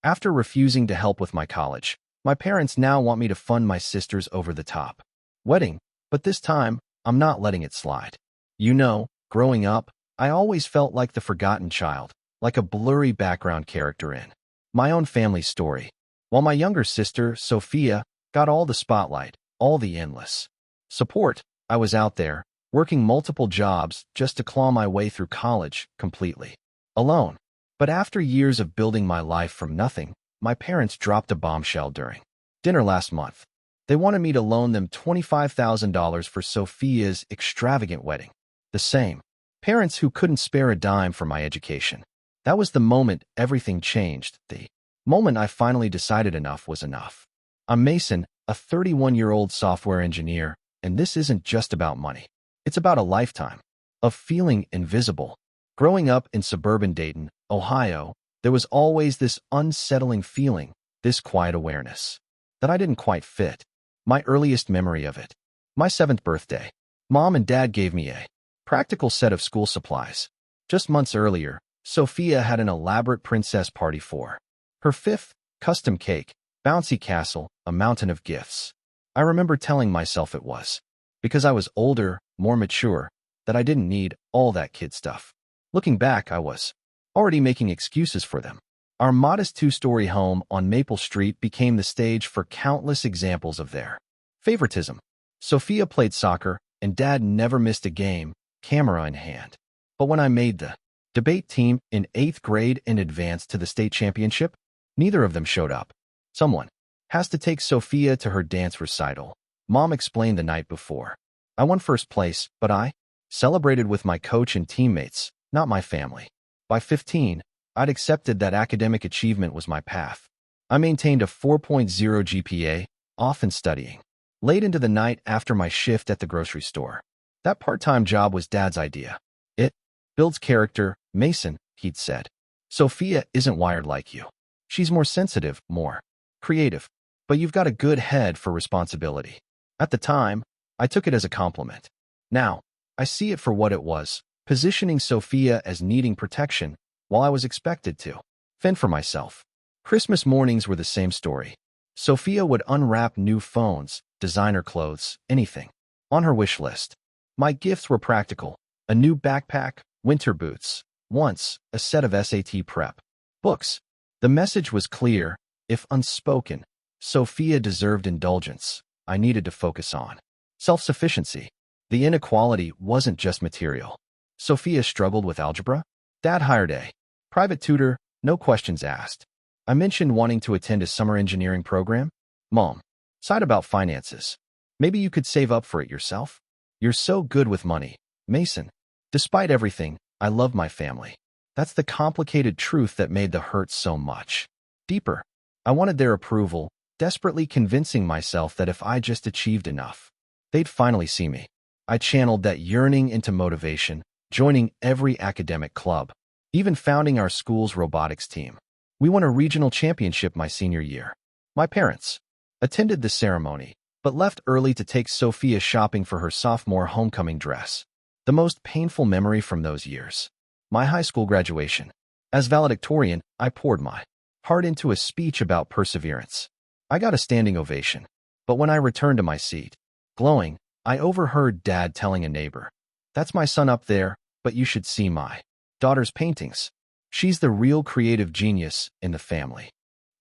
After refusing to help with my college, my parents now want me to fund my sister's over-the-top wedding, but this time, I'm not letting it slide. You know, growing up, I always felt like the forgotten child, like a blurry background character in my own family story, while my younger sister, Sophia, got all the spotlight, all the endless support. I was out there, working multiple jobs just to claw my way through college, completely alone. But after years of building my life from nothing, my parents dropped a bombshell during dinner last month. They wanted me to loan them $25,000 for Sophia's extravagant wedding. The same parents who couldn't spare a dime for my education. That was the moment everything changed, the moment I finally decided enough was enough. I'm Mason, a 31-year-old software engineer, and this isn't just about money. It's about a lifetime of feeling invisible. Growing up in suburban Dayton, Ohio, there was always this unsettling feeling, this quiet awareness, that I didn't quite fit. My earliest memory of it, my 7th birthday. Mom and Dad gave me a practical set of school supplies. Just months earlier, Sophia had an elaborate princess party for her 5th, custom cake, bouncy castle, a mountain of gifts. I remember telling myself it was because I was older, more mature, that I didn't need all that kid stuff. Looking back, I was already making excuses for them. Our modest 2-story home on Maple Street became the stage for countless examples of their favoritism. Sophia played soccer, and Dad never missed a game, camera in hand. But when I made the debate team in 8th grade and advanced to the state championship, neither of them showed up. Someone has to take Sophia to her dance recital, Mom explained the night before. I won first place, but I celebrated with my coach and teammates, not my family. By 15, I'd accepted that academic achievement was my path. I maintained a 4.0 GPA, often studying late into the night after my shift at the grocery store. That part-time job was Dad's idea. It builds character, Mason, he'd said. Sophia isn't wired like you. She's more sensitive, more creative, but you've got a good head for responsibility. At the time, I took it as a compliment. Now, I see it for what it was, positioning Sophia as needing protection while I was expected to fend for myself. Christmas mornings were the same story. Sophia would unwrap new phones, designer clothes, anything on her wish list. My gifts were practical: a new backpack, winter boots, once a set of SAT prep books. The message was clear, if unspoken. Sophia deserved indulgence. I needed to focus on self-sufficiency. The inequality wasn't just material. Sophia struggled with algebra. Dad hired a private tutor, no questions asked. I mentioned wanting to attend a summer engineering program. Mom sighed about finances. Maybe you could save up for it yourself? You're so good with money, Mason. Despite everything, I love my family. That's the complicated truth that made the hurt so much deeper. I wanted their approval, desperately convincing myself that if I just achieved enough, they'd finally see me. I channeled that yearning into motivation, joining every academic club, even founding our school's robotics team. We won a regional championship my senior year. My parents attended the ceremony, but left early to take Sophia shopping for her sophomore homecoming dress. The most painful memory from those years: my high school graduation. As valedictorian, I poured my heart into a speech about perseverance. I got a standing ovation. But when I returned to my seat, glowing, I overheard Dad telling a neighbor, "That's my son up there, but you should see my daughter's paintings. She's the real creative genius in the family."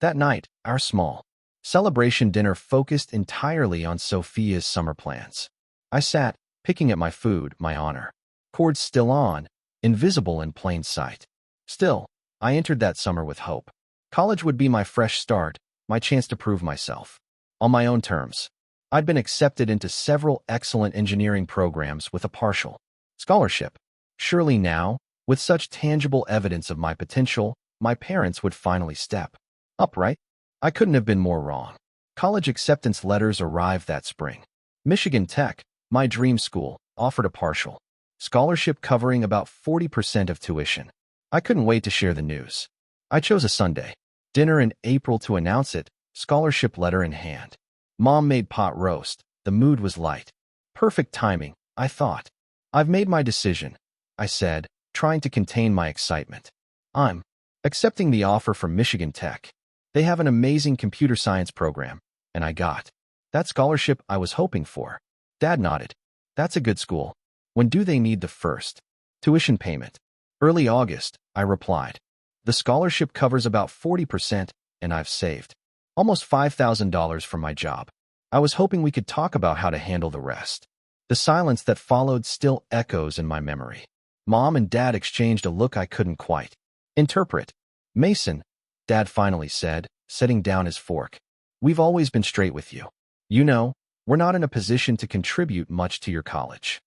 That night, our small celebration dinner focused entirely on Sophia's summer plans. I sat, picking at my food, my honor cords still on, invisible in plain sight. Still, I entered that summer with hope. College would be my fresh start, my chance to prove myself on my own terms. I'd been accepted into several excellent engineering programs with a partial scholarship. Surely now, with such tangible evidence of my potential, my parents would finally step up, right? I couldn't have been more wrong. College acceptance letters arrived that spring. Michigan Tech, my dream school, offered a partial scholarship covering about 40% of tuition. I couldn't wait to share the news. I chose a Sunday dinner in April to announce it, scholarship letter in hand. Mom made pot roast. The mood was light. Perfect timing, I thought. "I've made my decision," I said, trying to contain my excitement. "I'm accepting the offer from Michigan Tech." They have an amazing computer science program, and I got that scholarship I was hoping for. Dad nodded. That's a good school. When do they need the first tuition payment? Early August, I replied. The scholarship covers about 40%, and I've saved almost $5,000 from my job. I was hoping we could talk about how to handle the rest. The silence that followed still echoes in my memory. Mom and Dad exchanged a look I couldn't quite interpret. Mason, Dad finally said, setting down his fork. We've always been straight with you. You know, we're not in a position to contribute much to your college.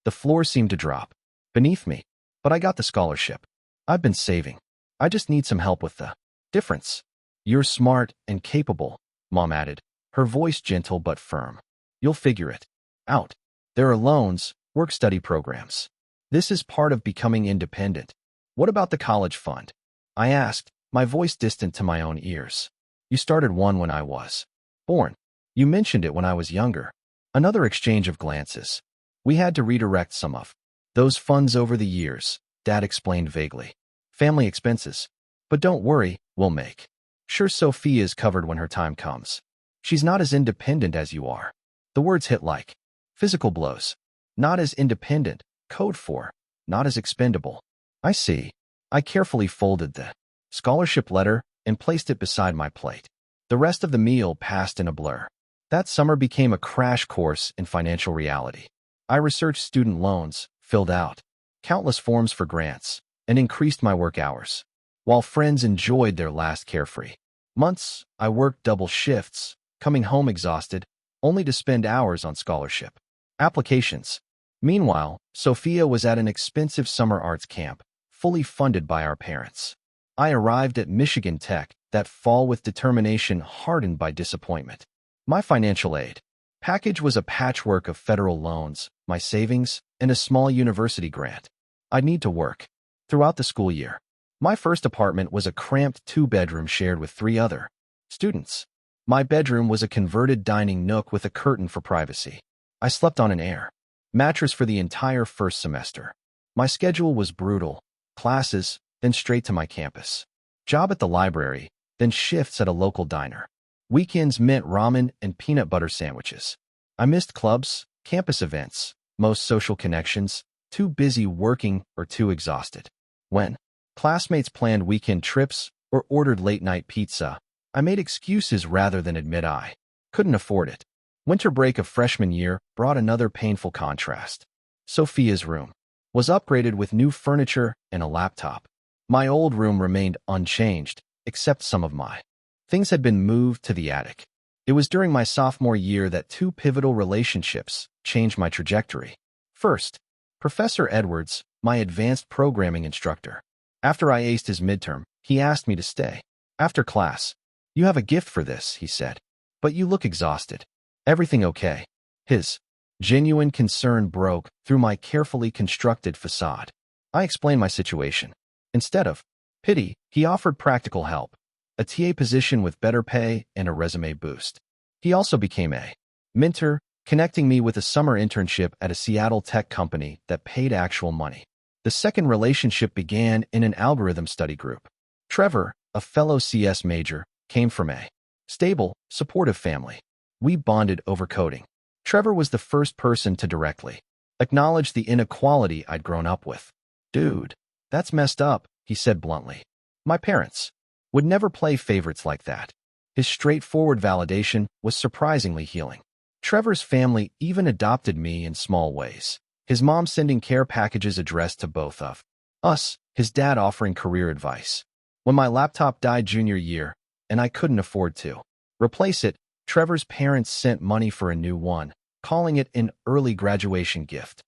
The floor seemed to drop beneath me, but I got the scholarship. I've been saving. I just need some help with the difference. You're smart and capable, Mom added, her voice gentle but firm. You'll figure it out. There are loans, work-study programs. This is part of becoming independent. What about the college fund? I asked, my voice distant to my own ears. You started one when I was born. You mentioned it when I was younger. Another exchange of glances. We had to redirect some of those funds over the years, Dad explained vaguely. Family expenses. But don't worry, we'll make sure Sophia is covered when her time comes. She's not as independent as you are. The words hit like physical blows. Not as independent, code for, not as expendable. I see. I carefully folded the scholarship letter and placed it beside my plate. The rest of the meal passed in a blur. That summer became a crash course in financial reality. I researched student loans, filled out countless forms for grants, and increased my work hours. While friends enjoyed their last carefree months, I worked double shifts, coming home exhausted, only to spend hours on scholarship applications. Meanwhile, Sophia was at an expensive summer arts camp, fully funded by our parents. I arrived at Michigan Tech that fall with determination hardened by disappointment. My financial aid package was a patchwork of federal loans, my savings, and a small university grant. I'd need to work throughout the school year. My first apartment was a cramped two-bedroom shared with 3 other students. My bedroom was a converted dining nook with a curtain for privacy. I slept on an air mattress for the entire first semester. My schedule was brutal. Classes, then straight to my campus. Job at the library, then shifts at a local diner. Weekends meant ramen and peanut butter sandwiches. I missed clubs, campus events, most social connections, too busy working or too exhausted. When classmates planned weekend trips or ordered late-night pizza, I made excuses rather than admit I couldn't afford it. Winter break of freshman year brought another painful contrast. Sophia's room was upgraded with new furniture and a laptop. My old room remained unchanged, except some of my things had been moved to the attic. It was during my sophomore year that 2 pivotal relationships changed my trajectory. First, Professor Edwards, my advanced programming instructor. After I aced his midterm, he asked me to stay. After class, "You have a gift for this," he said, "but you look exhausted. Everything okay?" His genuine concern broke through my carefully constructed facade. I explained my situation. Instead of pity, he offered practical help, a TA position with better pay and a resume boost. He also became a mentor, connecting me with a summer internship at a Seattle tech company that paid actual money. The second relationship began in an algorithm study group. Trevor, a fellow CS major, came from a stable, supportive family. We bonded over coding. Trevor was the first person to directly acknowledge the inequality I'd grown up with. "Dude, that's messed up," he said bluntly. "My parents would never play favorites like that." His straightforward validation was surprisingly healing. Trevor's family even adopted me in small ways. His mom sending care packages addressed to both of us, his dad offering career advice. When my laptop died junior year, and I couldn't afford to replace it, Trevor's parents sent money for a new one, calling it an early graduation gift.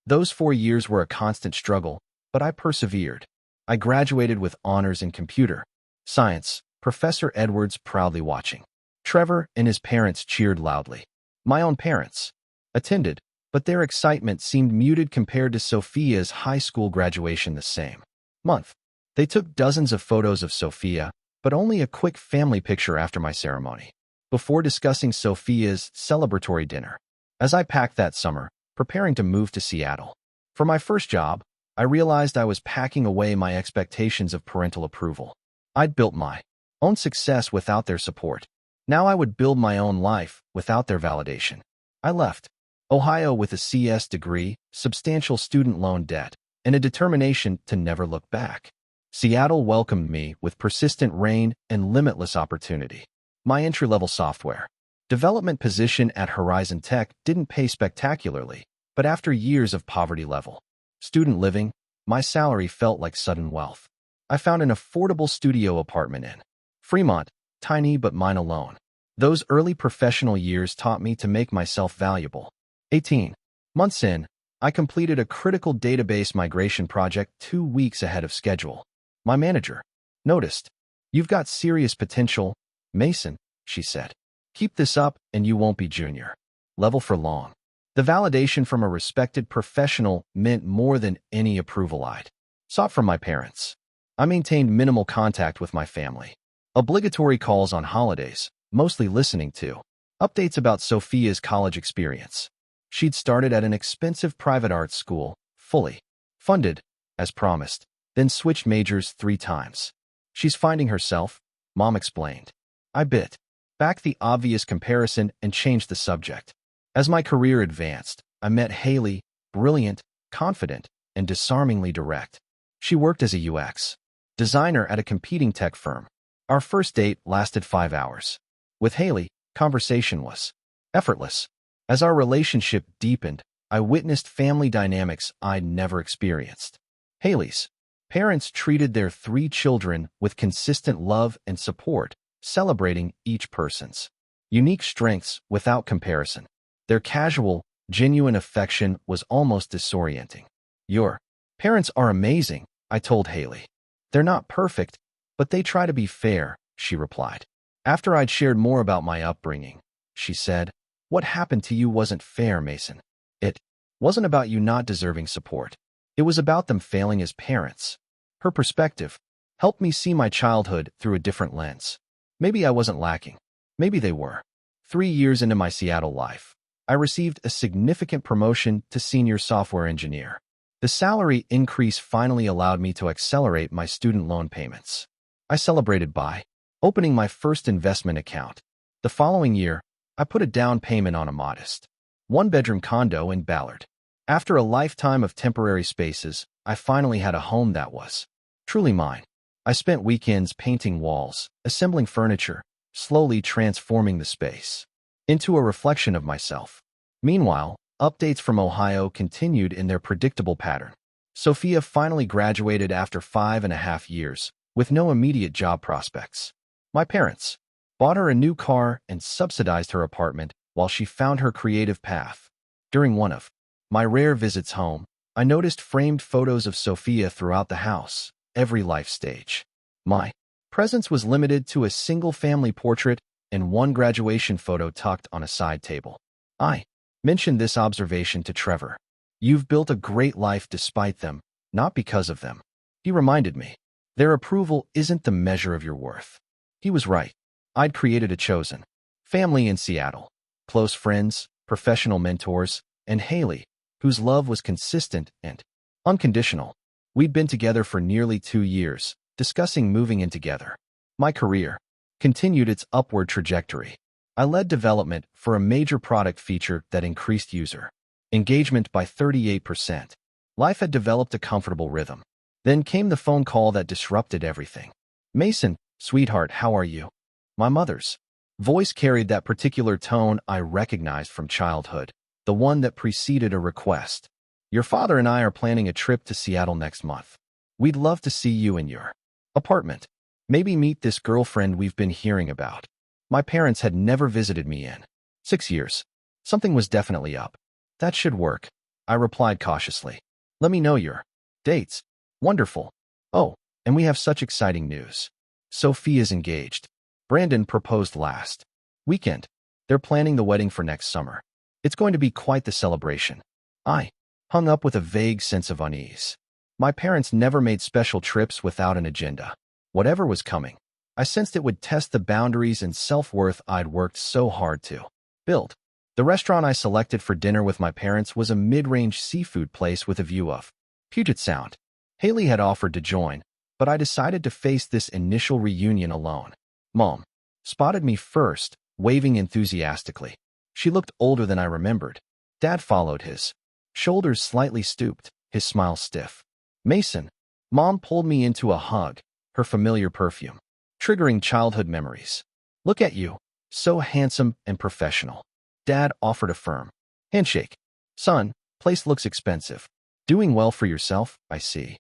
Those 4 years were a constant struggle, but I persevered. I graduated with honors in computer science, Professor Edwards proudly watching. Trevor and his parents cheered loudly. My own parents attended, but their excitement seemed muted compared to Sophia's high school graduation the same month. They took dozens of photos of Sophia, but only a quick family picture after my ceremony, before discussing Sophia's celebratory dinner. As I packed that summer, preparing to move to Seattle for my first job, I realized I was packing away my expectations of parental approval. I'd built my own success without their support. Now I would build my own life without their validation. I left Ohio with a CS degree, substantial student loan debt, and a determination to never look back. Seattle welcomed me with persistent rain and limitless opportunity. My entry-level software development position at Horizon Tech didn't pay spectacularly, but after years of poverty-level student living, my salary felt like sudden wealth. I found an affordable studio apartment in Fremont, tiny but mine alone. Those early professional years taught me to make myself valuable. 18 months in, I completed a critical database migration project 2 weeks ahead of schedule. My manager noticed. "You've got serious potential, Mason," she said. "Keep this up and you won't be junior level for long." The validation from a respected professional meant more than any approval I'd sought from my parents. I maintained minimal contact with my family. Obligatory calls on holidays, mostly listening to updates about Sophia's college experience. She'd started at an expensive private art school, fully funded, as promised, then switched majors 3 times. "She's finding herself," Mom explained. I bit back the obvious comparison and changed the subject. As my career advanced, I met Haley, brilliant, confident, and disarmingly direct. She worked as a UX designer at a competing tech firm. Our first date lasted 5 hours. With Haley, conversation was effortless. As our relationship deepened, I witnessed family dynamics I'd never experienced. Haley's parents treated their 3 children with consistent love and support, celebrating each person's unique strengths without comparison. Their casual, genuine affection was almost disorienting. "Your parents are amazing," I told Haley. "They're not perfect, but they try to be fair," she replied. After I'd shared more about my upbringing, she said, "What happened to you wasn't fair, Mason. It wasn't about you not deserving support. It was about them failing as parents." Her perspective helped me see my childhood through a different lens. Maybe I wasn't lacking. Maybe they were. 3 years into my Seattle life, I received a significant promotion to senior software engineer. The salary increase finally allowed me to accelerate my student loan payments. I celebrated by opening my first investment account. The following year, I put a down payment on a modest 1-bedroom condo in Ballard. After a lifetime of temporary spaces, I finally had a home that was truly mine. I spent weekends painting walls, assembling furniture, slowly transforming the space into a reflection of myself. Meanwhile, updates from Ohio continued in their predictable pattern. Sophia finally graduated after 5.5 years, with no immediate job prospects. My parents bought her a new car and subsidized her apartment while she found her creative path. During one of my rare visits home, I noticed framed photos of Sophia throughout the house, every life stage. My presence was limited to a single family portrait and one graduation photo tucked on a side table. I mentioned this observation to Trevor. "You've built a great life despite them, not because of them." He reminded me, their approval isn't the measure of your worth. He was right. I'd created a chosen family in Seattle, close friends, professional mentors, and Haley, whose love was consistent and unconditional. We'd been together for nearly 2 years, discussing moving in together. My career continued its upward trajectory. I led development for a major product feature that increased user engagement by 38%. Life had developed a comfortable rhythm. Then came the phone call that disrupted everything. "Mason, sweetheart, how are you?" My mother's voice carried that particular tone I recognized from childhood, the one that preceded a request. "Your father and I are planning a trip to Seattle next month. We'd love to see you in your apartment. Maybe meet this girlfriend we've been hearing about." My parents had never visited me in 6 years. Something was definitely up. "That should work," I replied cautiously. "Let me know your dates." "Wonderful. Oh, and we have such exciting news. Sophia's engaged. Brandon proposed last weekend. They're planning the wedding for next summer. It's going to be quite the celebration." I hung up with a vague sense of unease. My parents never made special trips without an agenda. Whatever was coming, I sensed it would test the boundaries and self-worth I'd worked so hard to build. The restaurant I selected for dinner with my parents was a mid-range seafood place with a view of Puget Sound. Haley had offered to join, but I decided to face this initial reunion alone. Mom spotted me first, waving enthusiastically. She looked older than I remembered. Dad followed, his shoulders slightly stooped, his smile stiff. Mason. Mom pulled me into a hug, her familiar perfume, triggering childhood memories. Look at you, so handsome and professional. Dad offered a firm handshake. Son, place looks expensive. Doing well for yourself, I see.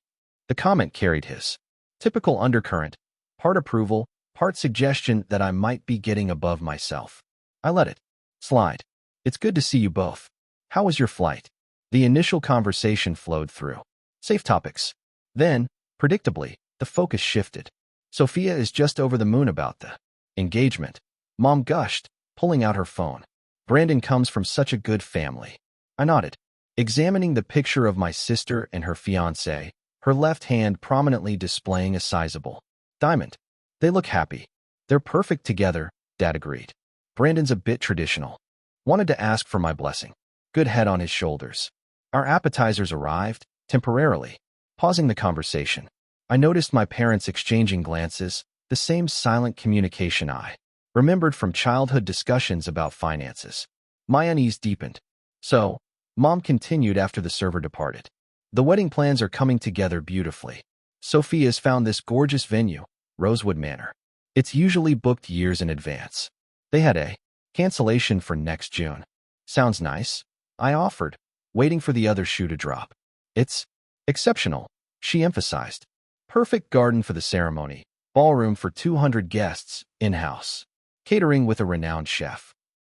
The comment carried his typical undercurrent, part approval, part suggestion that I might be getting above myself. I let it slide. It's good to see you both. How was your flight? The initial conversation flowed through safe topics. Then, predictably, the focus shifted. Sophia is just over the moon about the engagement. Mom gushed, pulling out her phone. Brandon comes from such a good family. I nodded, examining the picture of my sister and her fiancé, her left hand prominently displaying a sizable diamond. They look happy. They're perfect together, Dad agreed. Brandon's a bit traditional. Wanted to ask for my blessing. Good head on his shoulders. Our appetizers arrived, temporarily, pausing the conversation. I noticed my parents exchanging glances, the same silent communication I remembered from childhood discussions about finances. My unease deepened. So, Mom continued after the server departed. The wedding plans are coming together beautifully. Sophia's found this gorgeous venue, Rosewood Manor. It's usually booked years in advance. They had a cancellation for next June. Sounds nice, I offered, waiting for the other shoe to drop. It's exceptional, she emphasized. Perfect garden for the ceremony, ballroom for 200 guests, in-house. Catering with a renowned chef.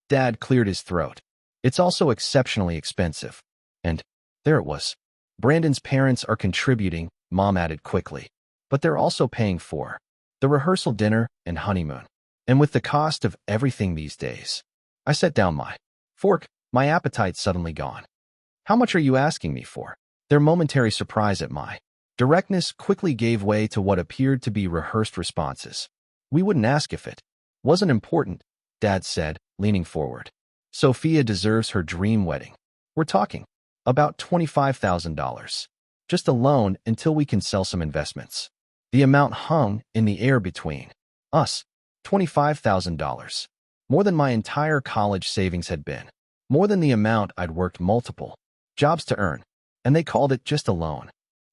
Dad cleared his throat. It's also exceptionally expensive. And there it was. Brandon's parents are contributing, Mom added quickly. But they're also paying for the rehearsal dinner and honeymoon. And with the cost of everything these days. I set down my fork, my appetite suddenly gone. How much are you asking me for? Their momentary surprise at my directness quickly gave way to what appeared to be rehearsed responses. We wouldn't ask if it wasn't important, Dad said, leaning forward. Sophia deserves her dream wedding. We're talking about $25,000. Just a loan until we can sell some investments. The amount hung in the air between us. $25,000. More than my entire college savings had been. More than the amount I'd worked multiple jobs to earn. And they called it just a loan.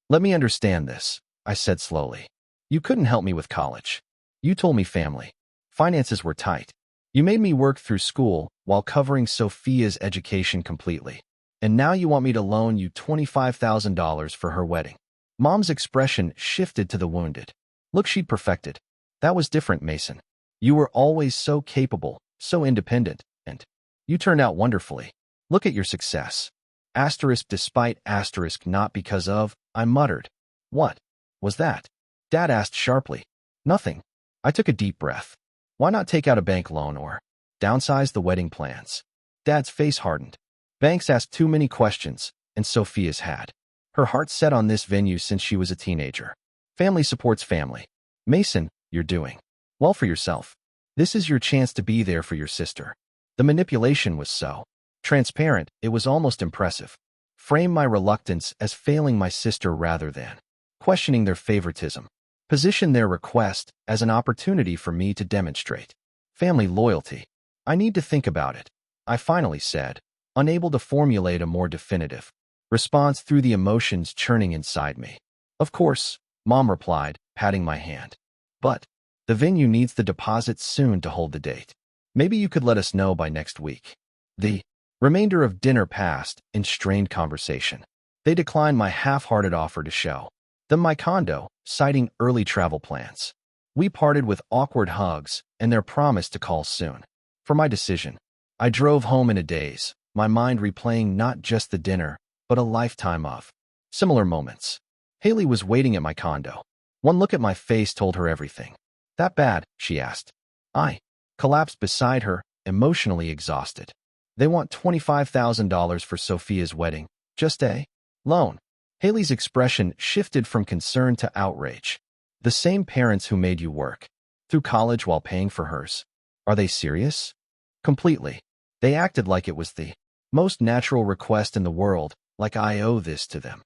Let me understand this, I said slowly. You couldn't help me with college. You told me family. Finances were tight. You made me work through school while covering Sophia's education completely. And now you want me to loan you $25,000 for her wedding. Mom's expression shifted to the wounded. Look, she'd perfected. That was different, Mason. You were always so capable, so independent, and you turned out wonderfully. Look at your success. Asterisk despite asterisk not because of, I muttered. What was that? Dad asked sharply. Nothing. I took a deep breath. Why not take out a bank loan or downsize the wedding plans? Dad's face hardened. Banks asked too many questions, and Sophia's had. Her heart set on this venue since she was a teenager. Family supports family. Mason, you're doing well for yourself. This is your chance to be there for your sister. The manipulation was so transparent, it was almost impressive. Frame my reluctance as failing my sister rather than questioning their favoritism. Position their request as an opportunity for me to demonstrate family loyalty. I need to think about it, I finally said, unable to formulate a more definitive response through the emotions churning inside me. Of course, Mom replied, patting my hand. But the venue needs the deposit soon to hold the date. Maybe you could let us know by next week. The remainder of dinner passed in strained conversation. They declined my half-hearted offer to show them my condo, citing early travel plans. We parted with awkward hugs and their promise to call soon. For my decision, I drove home in a daze, my mind replaying not just the dinner, but a lifetime of similar moments. Haley was waiting at my condo. One look at my face told her everything. That bad? She asked. I collapsed beside her, emotionally exhausted. They want $25,000 for Sophia's wedding. Just a loan. Haley's expression shifted from concern to outrage. The same parents who made you work through college while paying for hers. Are they serious? Completely. They acted like it was the most natural request in the world, like I owe this to them.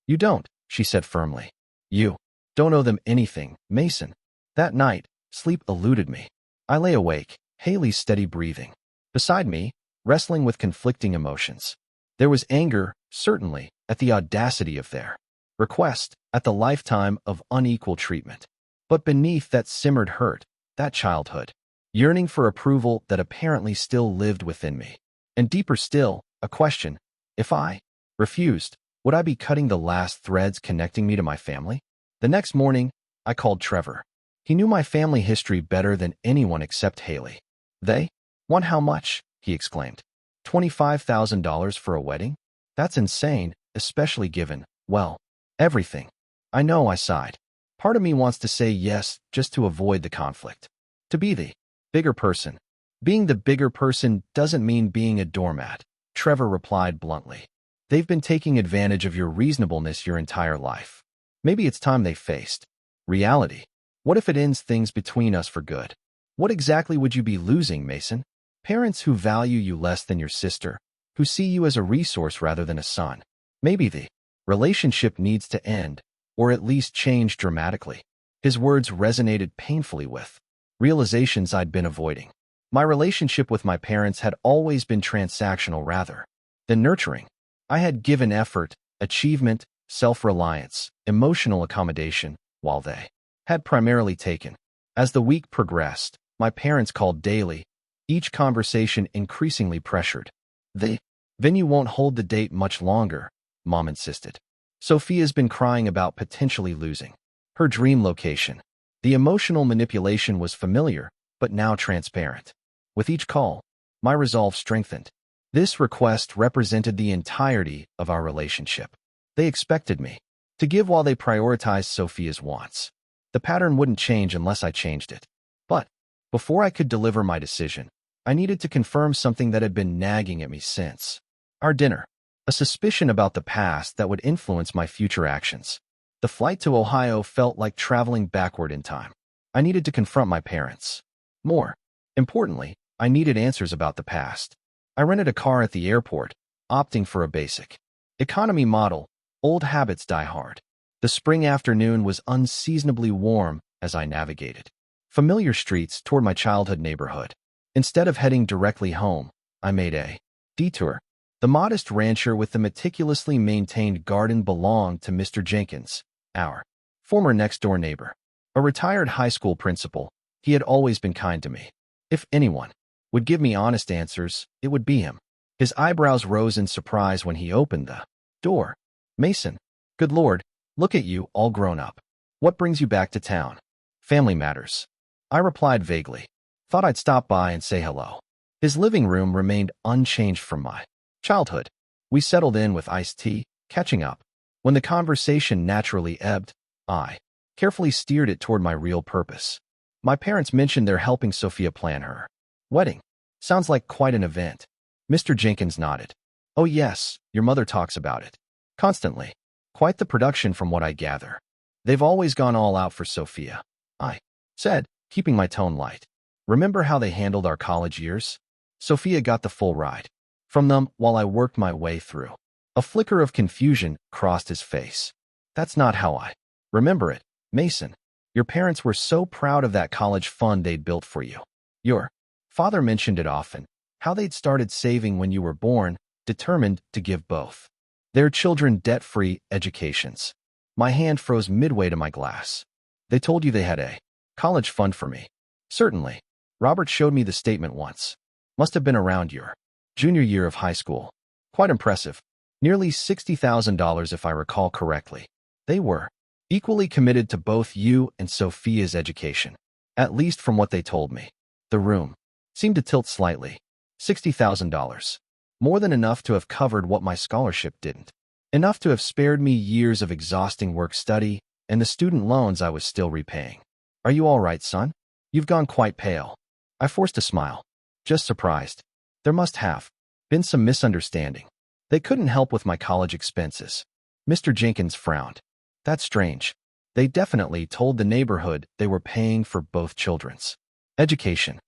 You don't, she said firmly. You don't owe them anything, Mason. That night, Sleep eluded me. I lay awake, Haley's steady breathing. Beside me, wrestling with conflicting emotions. There was anger, certainly, at the audacity of their request, at the lifetime of unequal treatment. But beneath that simmered hurt, that childhood, yearning for approval that apparently still lived within me. And deeper still, a question: if I refused, would I be cutting the last threads connecting me to my family? The next morning, I called Trevor. He knew my family history better than anyone except Haley. They want how much? He exclaimed. $25,000 for a wedding? That's insane, especially given, well, everything. I know, I sighed. Part of me wants to say yes just to avoid the conflict. To be the bigger person. Being the bigger person doesn't mean being a doormat, Trevor replied bluntly. They've been taking advantage of your reasonableness your entire life. Maybe it's time they faced reality. What if it ends things between us for good? What exactly would you be losing, Mason? Parents who value you less than your sister, who see you as a resource rather than a son. Maybe the relationship needs to end, or at least change dramatically. His words resonated painfully with realizations I'd been avoiding. My relationship with my parents had always been transactional rather than nurturing. I had given effort, achievement, self-reliance, emotional accommodation, while they had primarily taken. As the week progressed, my parents called daily, each conversation increasingly pressured. The venue won't hold the date much longer, Mom insisted. Sophia's been crying about potentially losing her dream location. The emotional manipulation was familiar, but now transparent. With each call, my resolve strengthened. This request represented the entirety of our relationship. They expected me to give while they prioritized Sophia's wants. The pattern wouldn't change unless I changed it. But before I could deliver my decision, I needed to confirm something that had been nagging at me since our dinner. A suspicion about the past that would influence my future actions. The flight to Ohio felt like traveling backward in time. I needed to confront my parents. More importantly, I needed answers about the past. I rented a car at the airport, opting for a basic economy model. Old habits die hard. The spring afternoon was unseasonably warm as I navigated familiar streets toward my childhood neighborhood. Instead of heading directly home, I made a detour. The modest rancher with the meticulously maintained garden belonged to Mr. Jenkins, our former next-door neighbor. A retired high school principal, he had always been kind to me. If anyone would give me honest answers, it would be him. His eyebrows rose in surprise when he opened the door. Mason, good Lord, look at you, all grown up. What brings you back to town? Family matters. I replied vaguely. Thought I'd stop by and say hello. His living room remained unchanged from my childhood. We settled in with iced tea, catching up. When the conversation naturally ebbed, I carefully steered it toward my real purpose. My parents mentioned they're helping Sophia plan her wedding. Sounds like quite an event. Mr. Jenkins nodded. Oh yes, your mother talks about it constantly. Quite the production from what I gather. They've always gone all out for Sophia, I said, keeping my tone light. Remember how they handled our college years? Sophia got the full ride from them while I worked my way through. A flicker of confusion crossed his face. That's not how I remember it, Mason. Your parents were so proud of that college fund they'd built for you. Your father mentioned it often, how they'd started saving when you were born, determined to give both their children debt-free educations. My hand froze midway to my glass. They told you they had a college fund for me. Certainly. Robert showed me the statement once. Must have been around your junior year of high school. Quite impressive. Nearly $60,000 if I recall correctly. They were equally committed to both you and Sophia's education. At least from what they told me. The room seemed to tilt slightly. $60,000. More than enough to have covered what my scholarship didn't. Enough to have spared me years of exhausting work-study and the student loans I was still repaying. Are you all right, son? You've gone quite pale. I forced a smile. Just surprised. There must have been some misunderstanding. They couldn't help with my college expenses. Mr. Jenkins frowned. That's strange. They definitely told the neighborhood they were paying for both children's education.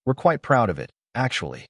We're quite proud of it, actually.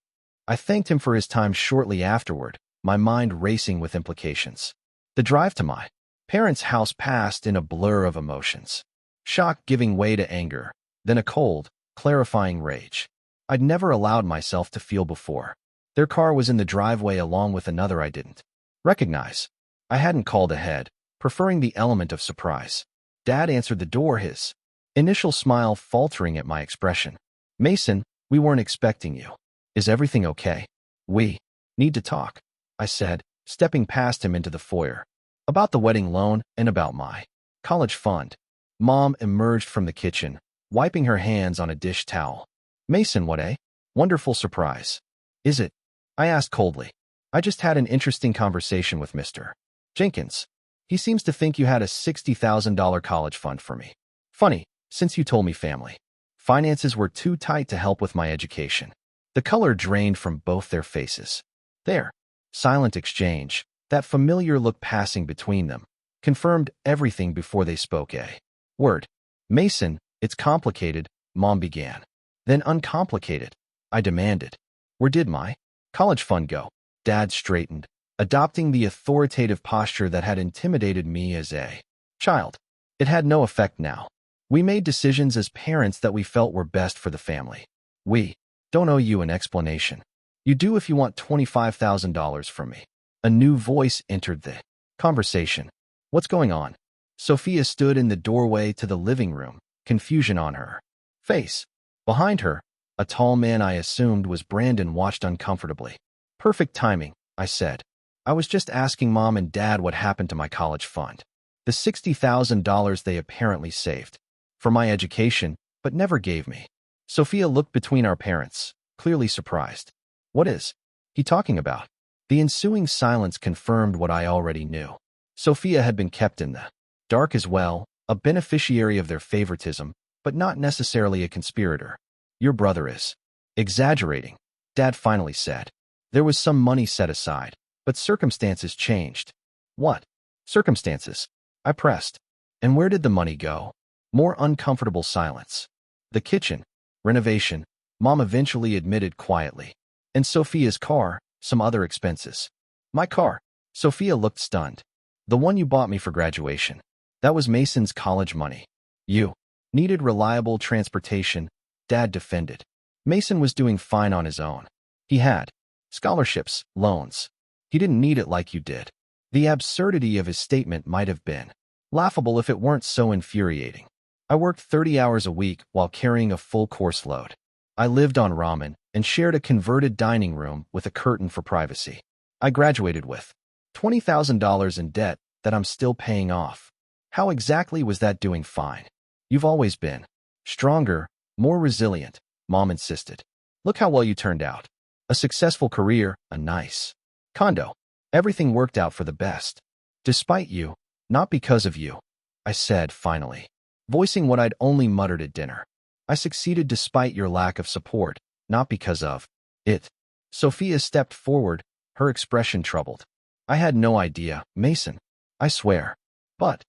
I thanked him for his time shortly afterward, my mind racing with implications. The drive to my parents' house passed in a blur of emotions. Shock giving way to anger, then a cold, clarifying rage I'd never allowed myself to feel before. Their car was in the driveway along with another I didn't recognize. I hadn't called ahead, preferring the element of surprise. Dad answered the door, his initial smile faltering at my expression. "Mason, we weren't expecting you. Is everything okay? We need to talk," I said, stepping past him into the foyer. "About the wedding loan and about my college fund." Mom emerged from the kitchen, wiping her hands on a dish towel. "Mason, what a wonderful surprise. Is it?" I asked coldly. "I just had an interesting conversation with Mr. Jenkins. He seems to think you had a $60,000 college fund for me. Funny, since you told me family finances were too tight to help with my education." The color drained from both their faces. Their silent exchange, that familiar look passing between them, confirmed everything before they spoke a word. "Mason, it's complicated," Mom began. "Then uncomplicated," I demanded. "Where did my college fund go?" Dad straightened, adopting the authoritative posture that had intimidated me as a child. It had no effect now. "We made decisions as parents that we felt were best for the family. We don't owe you an explanation. You do if you want $25,000 from me." A new voice entered the conversation. "What's going on?" Sophia stood in the doorway to the living room, confusion on her face. Behind her, a tall man I assumed was Brandon watched uncomfortably. "Perfect timing," I said. "I was just asking Mom and Dad what happened to my college fund. The $60,000 they apparently saved for my education, but never gave me." Sophia looked between our parents, clearly surprised. "What is he talking about?" The ensuing silence confirmed what I already knew. Sophia had been kept in the dark as well, a beneficiary of their favoritism, but not necessarily a conspirator. "Your brother is exaggerating," Dad finally said. "There was some money set aside, but circumstances changed." "What circumstances?" I pressed. "And where did the money go?" More uncomfortable silence. "The kitchen renovation," Mom eventually admitted quietly. "And Sophia's car, some other expenses." "My car?" Sophia looked stunned. "The one you bought me for graduation. That was Mason's college money. You needed reliable transportation," Dad defended. "Mason was doing fine on his own. He had scholarships, loans. He didn't need it like you did." The absurdity of his statement might have been laughable if it weren't so infuriating. I worked 30 hours a week while carrying a full course load. I lived on ramen and shared a converted dining room with a curtain for privacy. I graduated with $20,000 in debt that I'm still paying off. How exactly was that doing fine? "You've always been stronger, more resilient," Mom insisted. "Look how well you turned out. A successful career, a nice condo. Everything worked out for the best. Despite you, not because of you," I said finally, voicing what I'd only muttered at dinner. "I succeeded despite your lack of support, not because of it." Sophia stepped forward, her expression troubled. "I had no idea, Mason. I swear." "But,"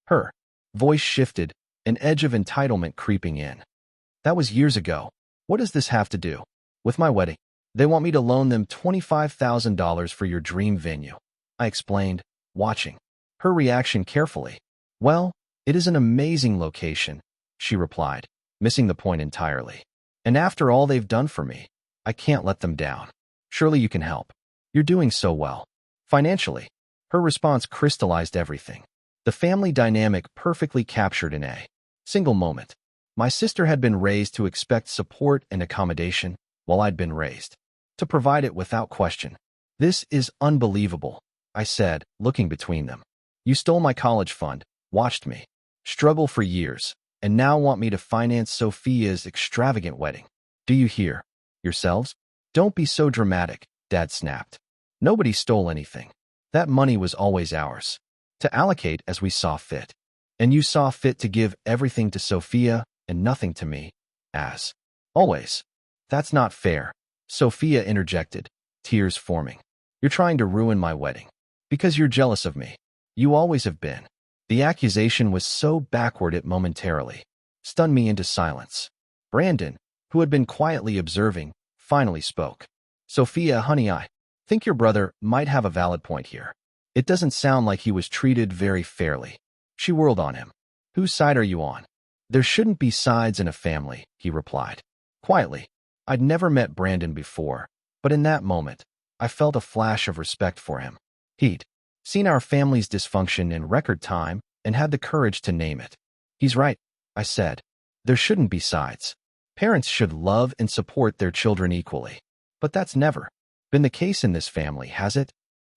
her voice shifted, an edge of entitlement creeping in. "That was years ago. What does this have to do with my wedding?" "They want me to loan them $25,000 for your dream venue," I explained, watching her reaction carefully. "Well, it is an amazing location," she replied, missing the point entirely. "And after all they've done for me, I can't let them down. Surely you can help. You're doing so well financially." Her response crystallized everything. The family dynamic perfectly captured in a single moment. My sister had been raised to expect support and accommodation, while I'd been raised to provide it without question. "This is unbelievable," I said, looking between them. "You stole my college fund, watched me struggle for years, and now want me to finance Sophia's extravagant wedding. Do you hear yourselves?" "Don't be so dramatic," Dad snapped. "Nobody stole anything. That money was always ours, to allocate as we saw fit. And you saw fit to give everything to Sophia and nothing to me, as always." "That's not fair," Sophia interjected, tears forming. "You're trying to ruin my wedding. Because you're jealous of me. You always have been." The accusation was so backward it momentarily stunned me into silence. Brandon, who had been quietly observing, finally spoke. "Sophia, honey, I think your brother might have a valid point here. It doesn't sound like he was treated very fairly." She whirled on him. "Whose side are you on?" There shouldn't be sides in a family, he replied. Quietly, I'd never met Brandon before, but in that moment, I felt a flash of respect for him. He'd seen our family's dysfunction in record time and had the courage to name it. He's right, I said. There shouldn't be sides. Parents should love and support their children equally. But that's never been the case in this family, has it?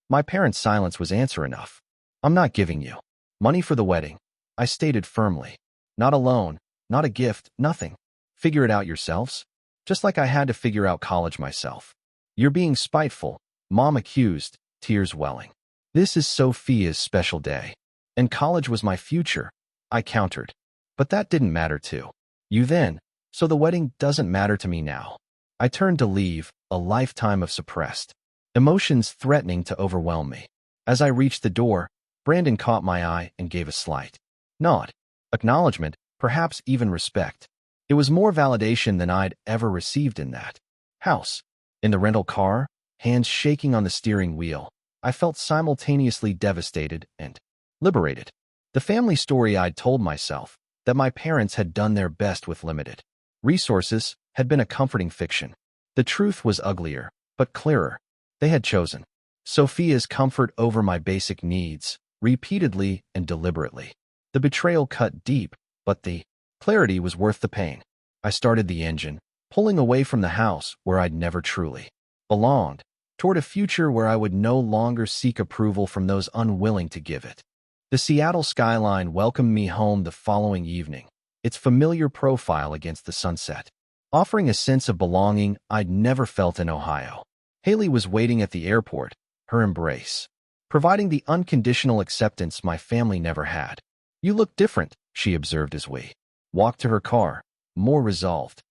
My parents' silence was answer enough. I'm not giving you money for the wedding, I stated firmly. Not a loan, not a gift, nothing. Figure it out yourselves. Just like I had to figure out college myself. You're being spiteful, Mom accused, tears welling. This is Sophia's special day. And college was my future, I countered. But that didn't matter to you then, so the wedding doesn't matter to me now. I turned to leave, a lifetime of suppressed emotions threatening to overwhelm me. As I reached the door, Brandon caught my eye and gave a slight nod. Acknowledgement, perhaps even respect. It was more validation than I'd ever received in that house. In the rental car, hands shaking on the steering wheel, I felt simultaneously devastated and liberated. The family story I'd told myself, that my parents had done their best with limited resources, had been a comforting fiction. The truth was uglier, but clearer. They had chosen Sophia's comfort over my basic needs, repeatedly and deliberately. The betrayal cut deep, but the clarity was worth the pain. I started the engine, pulling away from the house where I'd never truly belonged, toward a future where I would no longer seek approval from those unwilling to give it. The Seattle skyline welcomed me home the following evening, its familiar profile against the sunset, offering a sense of belonging I'd never felt in Ohio. Haley was waiting at the airport, her embrace, providing the unconditional acceptance my family never had. You look different, she observed as we walked to her car, more resolved.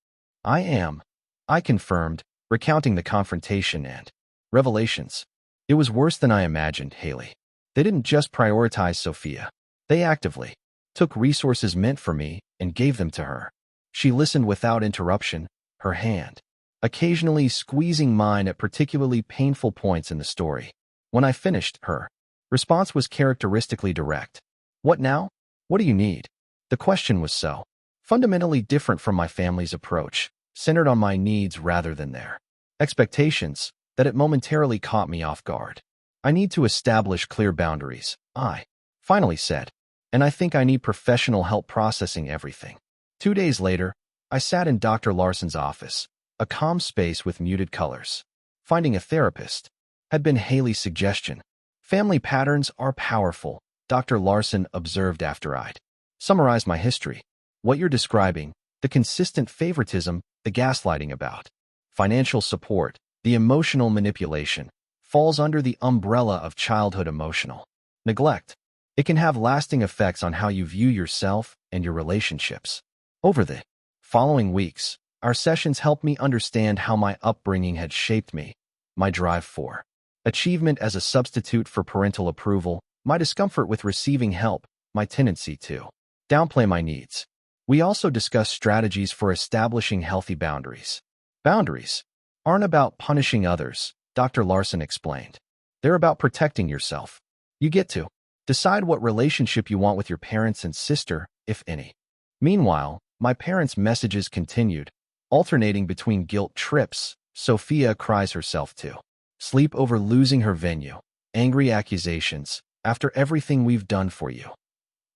I am, I confirmed, recounting the confrontation and revelations. It was worse than I imagined, Haley. They didn't just prioritize Sophia. They actively took resources meant for me and gave them to her. She listened without interruption, her hand occasionally squeezing mine at particularly painful points in the story. When I finished, her response was characteristically direct. What now? What do you need? The question was so fundamentally different from my family's approach, centered on my needs rather than their expectations, that it momentarily caught me off guard. I need to establish clear boundaries, I finally said, and I think I need professional help processing everything. 2 days later, I sat in Dr. Larson's office, a calm space with muted colors. Finding a therapist had been Haley's suggestion. Family patterns are powerful, Dr. Larson observed after I'd summarized my history. What you're describing, the consistent favoritism, the gaslighting about financial support, the emotional manipulation, falls under the umbrella of childhood emotional neglect. It can have lasting effects on how you view yourself and your relationships. Over the following weeks, our sessions helped me understand how my upbringing had shaped me, my drive for achievement as a substitute for parental approval, my discomfort with receiving help, my tendency to downplay my needs. We also discussed strategies for establishing healthy boundaries. Boundaries aren't about punishing others, Dr. Larson explained. They're about protecting yourself. You get to decide what relationship you want with your parents and sister, if any. Meanwhile, my parents' messages continued, alternating between guilt trips, Sophia cries herself to sleep over losing her venue, angry accusations, after everything we've done for you,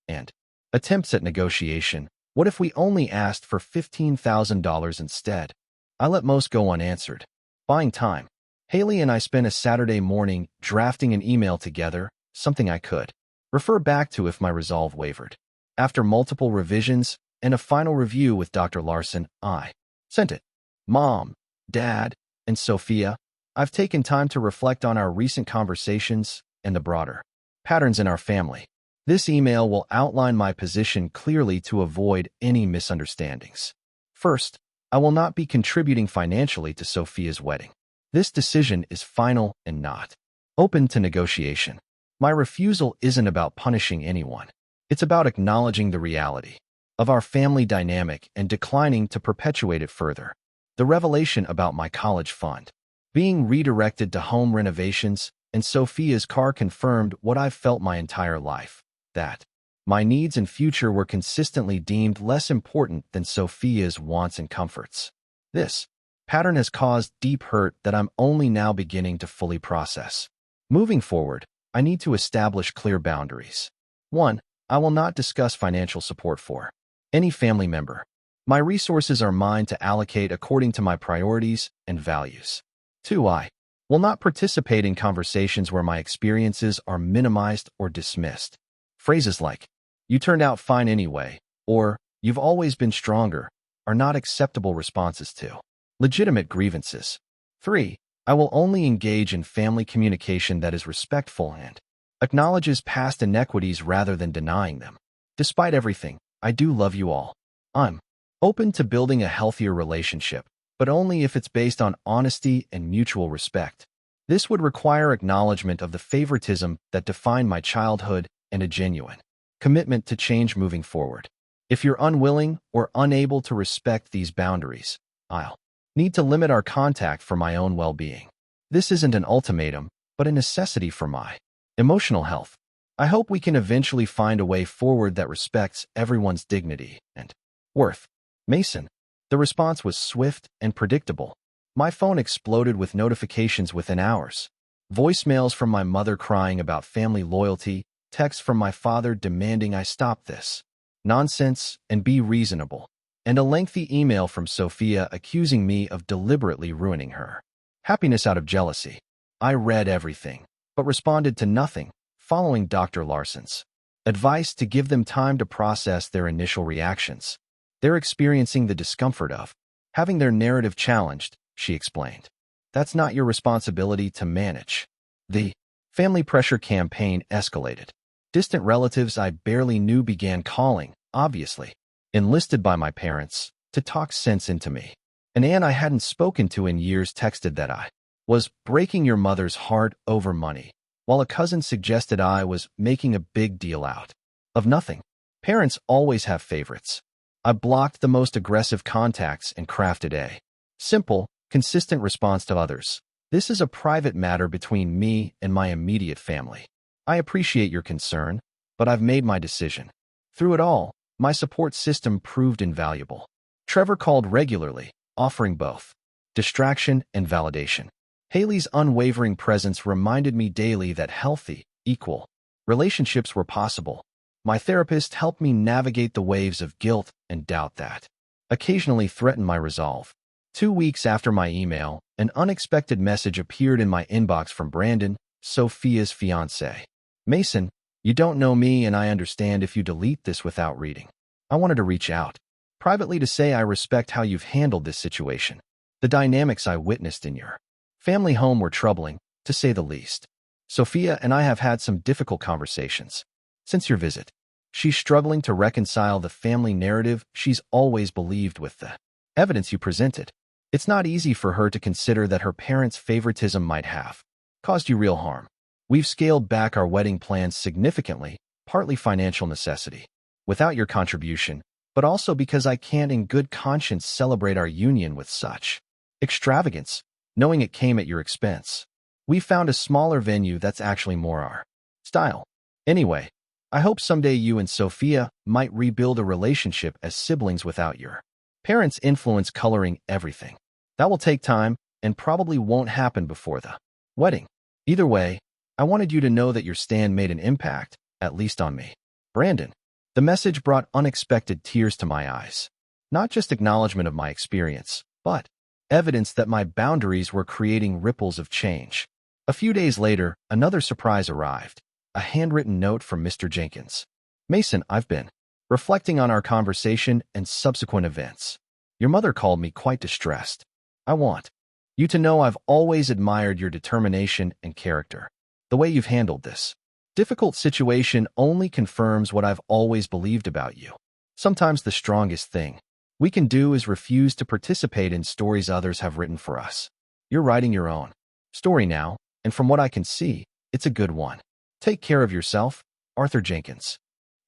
and attempts at negotiation. What if we only asked for $15,000 instead? I let most go unanswered. Buying time. Haley and I spent a Saturday morning drafting an email together, something I could refer back to if my resolve wavered. After multiple revisions and a final review with Dr. Larson, I sent it. Mom, Dad, and Sophia, I've taken time to reflect on our recent conversations and the broader patterns in our family. This email will outline my position clearly to avoid any misunderstandings. First, I will not be contributing financially to Sophia's wedding. This decision is final and not open to negotiation. My refusal isn't about punishing anyone. It's about acknowledging the reality of our family dynamic and declining to perpetuate it further. The revelation about my college fund being redirected to home renovations and Sophia's car confirmed what I've felt my entire life, that My needs and future were consistently deemed less important than Sophia's wants and comforts. This pattern has caused deep hurt that I'm only now beginning to fully process. Moving forward, I need to establish clear boundaries. 1. I will not discuss financial support for any family member. My resources are mine to allocate according to my priorities and values. 2. I will not participate in conversations where my experiences are minimized or dismissed. Phrases like, "You turned out fine anyway," or "You've always been stronger," are not acceptable responses to legitimate grievances. 3. I will only engage in family communication that is respectful and acknowledges past inequities rather than denying them. Despite everything, I do love you all. I'm open to building a healthier relationship, but only if it's based on honesty and mutual respect. This would require acknowledgement of the favoritism that defined my childhood and a genuine commitment to change moving forward. If you're unwilling or unable to respect these boundaries, I'll need to limit our contact for my own well-being. This isn't an ultimatum, but a necessity for my emotional health. I hope we can eventually find a way forward that respects everyone's dignity and worth. Mason. The response was swift and predictable. My phone exploded with notifications within hours. Voicemails from my mother crying about family loyalty, texts from my father demanding I stop this nonsense and be reasonable, and a lengthy email from Sophia accusing me of deliberately ruining her happiness out of jealousy. I read everything, but responded to nothing, following Dr. Larson's advice to give them time to process their initial reactions. They're experiencing the discomfort of having their narrative challenged, she explained. That's not your responsibility to manage. The family pressure campaign escalated. Distant relatives I barely knew began calling, obviously enlisted by my parents, to talk sense into me. An aunt I hadn't spoken to in years texted that I was breaking your mother's heart over money, while a cousin suggested I was making a big deal out of nothing. Parents always have favorites. I blocked the most aggressive contacts and crafted a simple, consistent response to others. This is a private matter between me and my immediate family. I appreciate your concern, but I've made my decision. Through it all, my support system proved invaluable. Trevor called regularly, offering both distraction and validation. Haley's unwavering presence reminded me daily that healthy, equal relationships were possible. My therapist helped me navigate the waves of guilt and doubt that occasionally threatened my resolve. 2 weeks after my email, an unexpected message appeared in my inbox from Brandon, Sophia's fiancé. Mason, you don't know me and I understand if you delete this without reading. I wanted to reach out privately to say I respect how you've handled this situation. The dynamics I witnessed in your family home were troubling, to say the least. Sophia and I have had some difficult conversations since your visit. She's struggling to reconcile the family narrative she's always believed with the evidence you presented. It's not easy for her to consider that her parents' favoritism might have caused you real harm. We've scaled back our wedding plans significantly, partly financial necessity, without your contribution, but also because I can't in good conscience celebrate our union with such extravagance, knowing it came at your expense. We found a smaller venue that's actually more our style. Anyway, I hope someday you and Sophia might rebuild a relationship as siblings without your parents' influence coloring everything. That will take time and probably won't happen before the wedding. Either way, I wanted you to know that your stand made an impact, at least on me. Brandon. The message brought unexpected tears to my eyes. Not just acknowledgement of my experience, but evidence that my boundaries were creating ripples of change. A few days later, another surprise arrived. A handwritten note from Mr. Jenkins. Mason, I've been reflecting on our conversation and subsequent events. Your mother called me quite distressed. I want you to know I've always admired your determination and character. The way you've handled this difficult situation only confirms what I've always believed about you. Sometimes the strongest thing we can do is refuse to participate in stories others have written for us. You're writing your own story now, and from what I can see, it's a good one. Take care of yourself, Arthur Jenkins.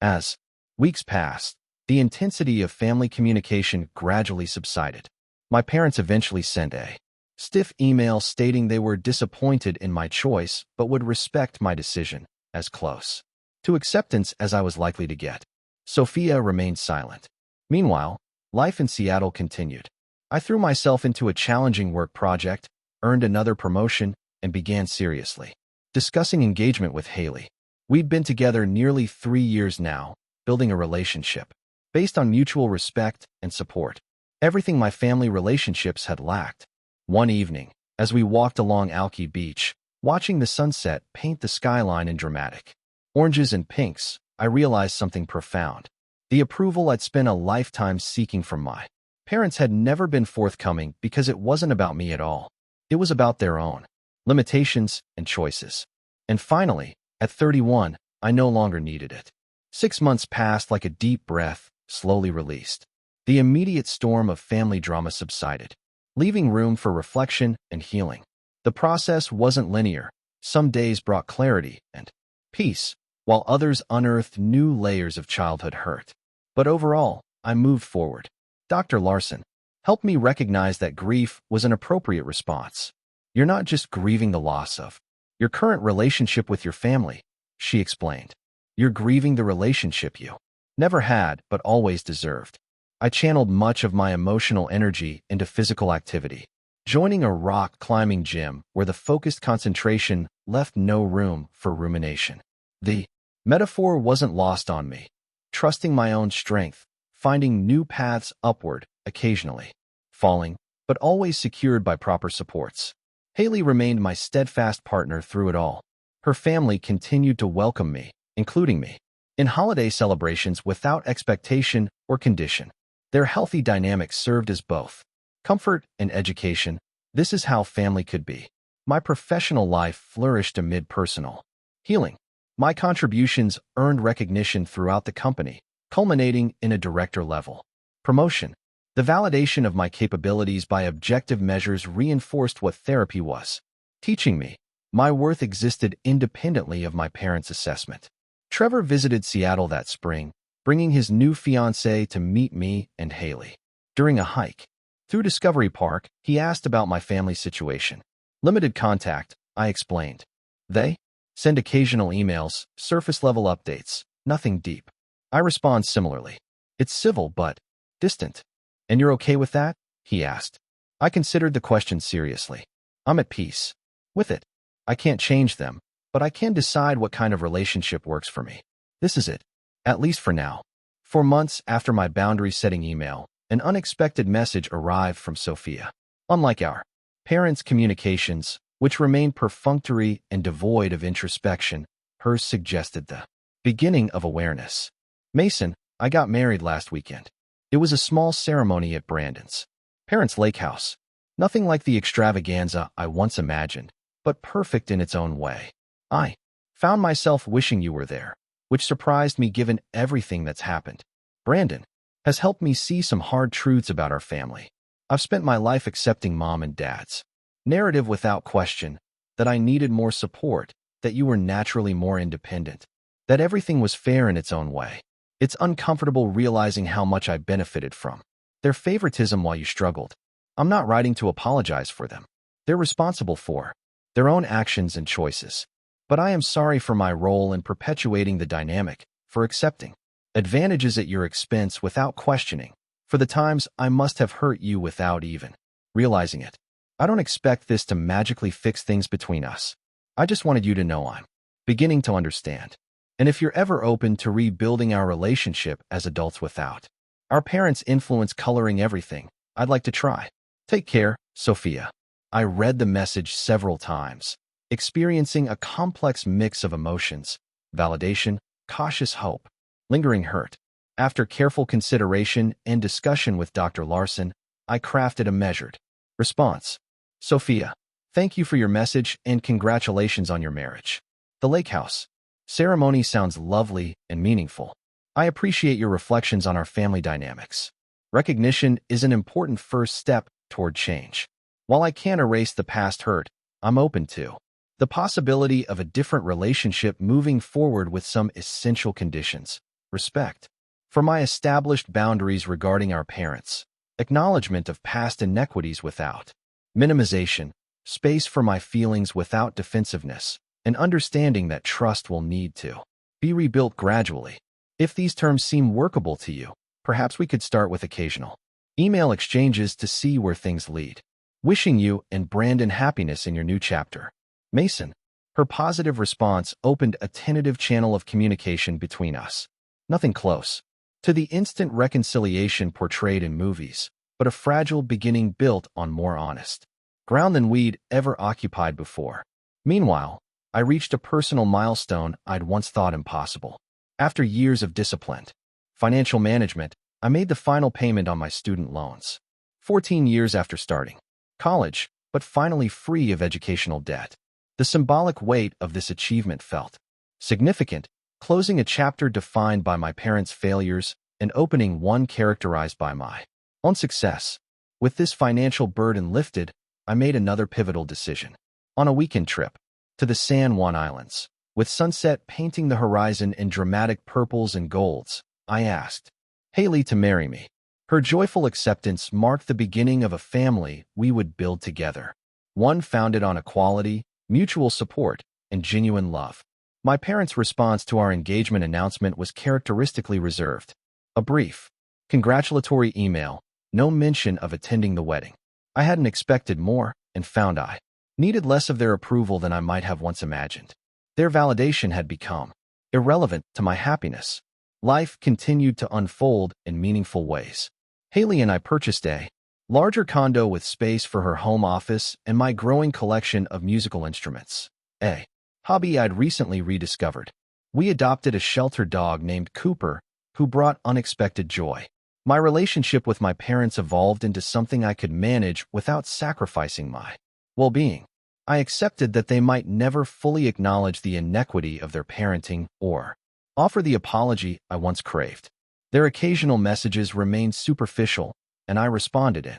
As weeks passed, the intensity of family communication gradually subsided. My parents eventually sent a stiff email stating they were disappointed in my choice but would respect my decision as close to acceptance as I was likely to get. Sophia remained silent. Meanwhile, life in Seattle continued. I threw myself into a challenging work project, earned another promotion, and began seriously discussing engagement with Haley. We'd been together nearly 3 years now, building a relationship based on mutual respect and support. Everything my family relationships had lacked. One evening, as we walked along Alki Beach, watching the sunset paint the skyline in dramatic oranges and pinks, I realized something profound. The approval I'd spent a lifetime seeking from my parents had never been forthcoming because it wasn't about me at all. It was about their own limitations and choices. And finally, at 31, I no longer needed it. 6 months passed like a deep breath, slowly released. The immediate storm of family drama subsided, leaving room for reflection and healing. The process wasn't linear. Some days brought clarity and peace, while others unearthed new layers of childhood hurt. But overall, I moved forward. Dr. Larson helped me recognize that grief was an appropriate response. You're not just grieving the loss of your current relationship with your family, she explained. You're grieving the relationship you never had but always deserved. I channeled much of my emotional energy into physical activity, joining a rock climbing gym where the focused concentration left no room for rumination. The metaphor wasn't lost on me. Trusting my own strength, finding new paths upward, occasionally falling, but always secured by proper supports. Haley remained my steadfast partner through it all. Her family continued to welcome me, including me, in holiday celebrations without expectation or condition. Their healthy dynamic served as both comfort and education. This is how family could be. My professional life flourished amid personal healing. My contributions earned recognition throughout the company, culminating in a director-level promotion. The validation of my capabilities by objective measures reinforced what therapy was, teaching me my worth existed independently of my parents' assessment. Trevor visited Seattle that spring, bringing his new fiancée to meet me and Haley. During a hike through Discovery Park, he asked about my family situation. Limited contact, I explained. They send occasional emails, surface-level updates, nothing deep. I respond similarly. It's civil but distant. And you're okay with that? He asked. I considered the question seriously. I'm at peace with it. I can't change them, but I can decide what kind of relationship works for me. This is it, at least for now. For months after my boundary-setting email, an unexpected message arrived from Sophia. Unlike our parents' communications, which remained perfunctory and devoid of introspection, hers suggested the beginning of awareness. Mason, I got married last weekend. It was a small ceremony at Brandon's parents' lake house. Nothing like the extravaganza I once imagined, but perfect in its own way. I found myself wishing you were there, which surprised me given everything that's happened. Brandon has helped me see some hard truths about our family. I've spent my life accepting mom and dad's narrative without question, that I needed more support, that you were naturally more independent, that everything was fair in its own way. It's uncomfortable realizing how much I benefited from their favoritism while you struggled. I'm not writing to apologize for them. They're responsible for their own actions and choices. But I am sorry for my role in perpetuating the dynamic, for accepting advantages at your expense without questioning, for the times I must have hurt you without even realizing it. I don't expect this to magically fix things between us. I just wanted you to know I'm beginning to understand. And if you're ever open to rebuilding our relationship as adults without our parents' influence coloring everything, I'd like to try. Take care, Sophia. I read the message several times, experiencing a complex mix of emotions, validation, cautious hope, lingering hurt. After careful consideration and discussion with Dr. Larson, I crafted a measured response. Sophia, thank you for your message and congratulations on your marriage. The lake house ceremony sounds lovely and meaningful. I appreciate your reflections on our family dynamics. Recognition is an important first step toward change. While I can't erase the past hurt, I'm open to the possibility of a different relationship moving forward with some essential conditions. Respect for my established boundaries regarding our parents, acknowledgement of past inequities without minimization, space for my feelings without defensiveness, and understanding that trust will need to be rebuilt gradually. If these terms seem workable to you, perhaps we could start with occasional email exchanges to see where things lead. Wishing you and Brandon happiness in your new chapter. Mason. Her positive response opened a tentative channel of communication between us. Nothing close to the instant reconciliation portrayed in movies, but a fragile beginning built on more honest ground than we'd ever occupied before. Meanwhile, I reached a personal milestone I'd once thought impossible. After years of disciplined financial management, I made the final payment on my student loans. 14 years after starting college, but finally free of educational debt. The symbolic weight of this achievement felt significant, closing a chapter defined by my parents' failures and opening one characterized by my own success. With this financial burden lifted, I made another pivotal decision. On a weekend trip to the San Juan Islands, with sunset painting the horizon in dramatic purples and golds, I asked Haley to marry me. Her joyful acceptance marked the beginning of a family we would build together, one founded on equality, mutual support, and genuine love. My parents' response to our engagement announcement was characteristically reserved. A brief, congratulatory email, no mention of attending the wedding. I hadn't expected more, and found I needed less of their approval than I might have once imagined. Their validation had become irrelevant to my happiness. Life continued to unfold in meaningful ways. Haley and I purchased a larger condo with space for her home office and my growing collection of musical instruments, a hobby I'd recently rediscovered. We adopted a shelter dog named Cooper, who brought unexpected joy. My relationship with my parents evolved into something I could manage without sacrificing my well-being. I accepted that they might never fully acknowledge the inequity of their parenting or offer the apology I once craved. Their occasional messages remained superficial, and I responded in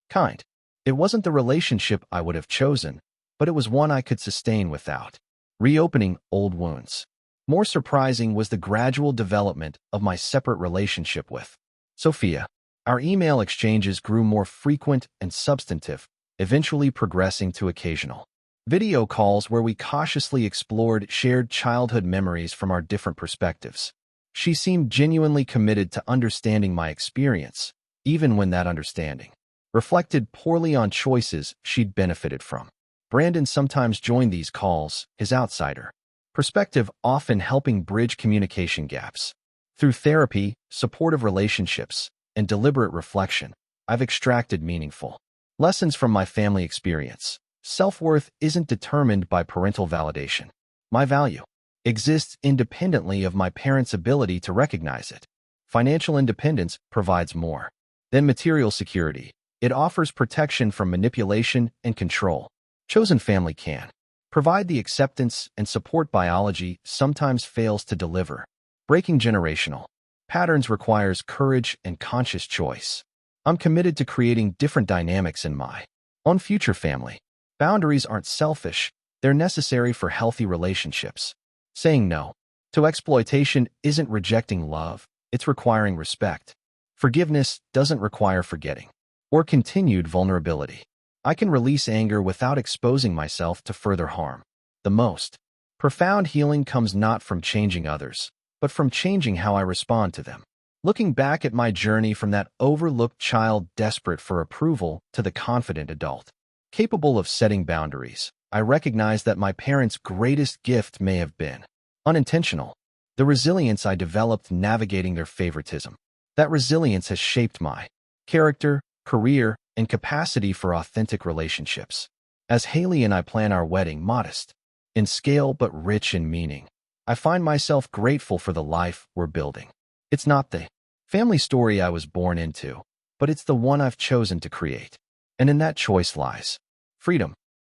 kind. It wasn't the relationship I would have chosen, but it was one I could sustain without reopening old wounds. More surprising was the gradual development of my separate relationship with Sophia. Our email exchanges grew more frequent and substantive, eventually progressing to occasional video calls where we cautiously explored shared childhood memories from our different perspectives. She seemed genuinely committed to understanding my experience, even when that understanding reflected poorly on choices she'd benefited from. Brandon sometimes joined these calls, his outsider perspective often helping bridge communication gaps. Through therapy, supportive relationships, and deliberate reflection, I've extracted meaningful lessons from my family experience. Self-worth isn't determined by parental validation. My value exists independently of my parents' ability to recognize it. Financial independence provides more than material security. It offers protection from manipulation and control. Chosen family can provide the acceptance and support biology sometimes fails to deliver. Breaking generational patterns requires courage and conscious choice. I'm committed to creating different dynamics in my own future family. Boundaries aren't selfish, they're necessary for healthy relationships. Saying no to exploitation isn't rejecting love, it's requiring respect. Forgiveness doesn't require forgetting or continued vulnerability. I can release anger without exposing myself to further harm. The most profound healing comes not from changing others, but from changing how I respond to them. Looking back at my journey from that overlooked child desperate for approval to the confident adult capable of setting boundaries, I recognize that my parents' greatest gift may have been unintentional. The resilience I developed navigating their favoritism. That resilience has shaped my character, career, and capacity for authentic relationships. As Haley and I plan our wedding, modest in scale but rich in meaning, I find myself grateful for the life we're building. It's not the family story I was born into, but it's the one I've chosen to create. And in that choice lies freedom.